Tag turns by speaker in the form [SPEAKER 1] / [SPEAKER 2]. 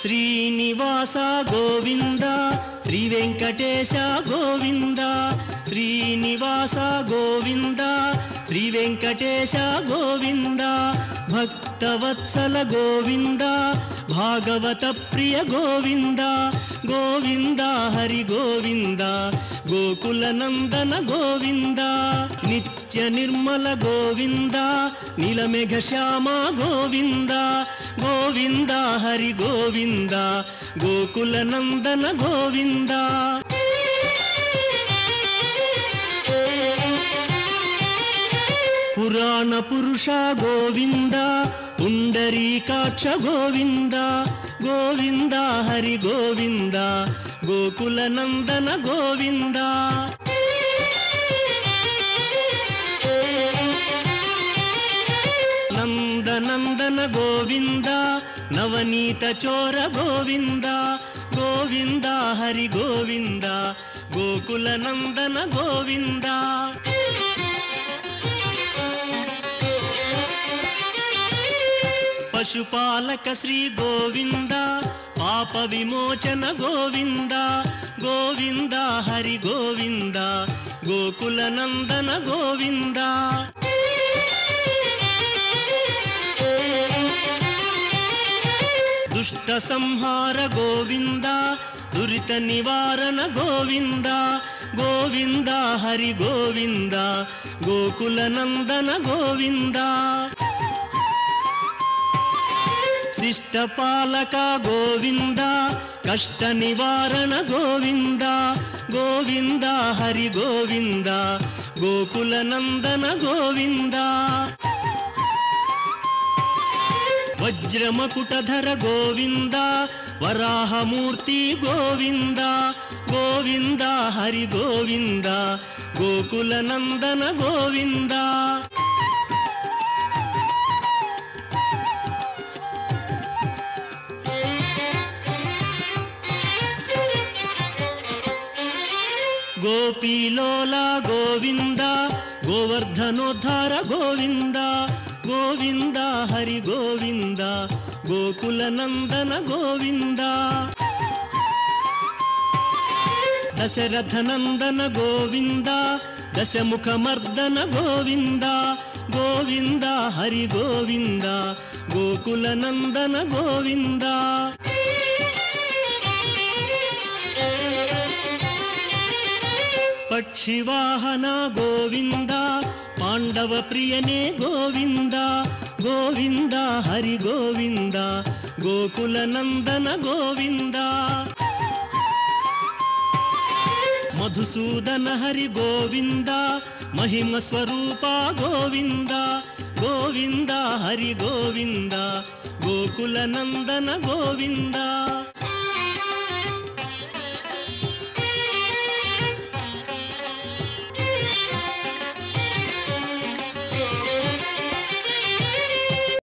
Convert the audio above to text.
[SPEAKER 1] శ్రీనివాస గోవింద శ్రీ వెంకటేశ గోవింద శ్రీనివాస గోవింద శ్రీ వెంకటేశ గోవింద భక్తవత్సల గోవింద భాగవత ప్రియ గోవింద గోవింద హరి గోవింద గోకుల నందన గోవింద నిత్య నిర్మల గోవింద నీలమేఘ శ్యామ గోవింద గోవింద హరి గోవింద గోకుల నందన గోవింద పురాణ పురుష గోవింద పుండరీకాక్ష గోవింద గోవింద హరి గోవింద గోకుల నందన గోవింద నందనందన గోవింద నవనీత చోర గోవింద గోవింద హరి గోవింద గోకుల నందన గోవింద పశుపాలక శ్రీ గోవింద పాప విమోచన గోవింద గోవింద హరి గోవింద గోకుల నందన గోవింద దుష్ట సంహార గోవింద దురిత నివారణ గోవింద గోవింద హరి గోవింద గోకుల నందన గోవింద శిష్టపాలక గోవింద కష్ట నివారణ గోవింద గోవింద హరి గోవింద గోకుల నందన గోవింద వజ్రమకుటధర గోవింద వరాహమూర్తి గోవింద గోవింద హరి గోవింద గోకుల నందన గోవింద గోపీలోల గోవింద గోవర్ధనోద్ధార గోవింద గోవింద హరి గోవింద గోకుల నందన గోవింద దశరథ నందన గోవింద దశముఖ మర్దన గోవింద గోవింద హరి గోవింద గోకుల నందన గోవింద పక్షివాహన గోవింద పాండవ ప్రియనే గోవింద గోవింద హరి గోవింద గోకుల నందన గోవింద మధుసూదన హరి గోవింద మహిమ స్వరూప గోవింద గోవింద హరి గోవింద గోకుల నందన గోవింద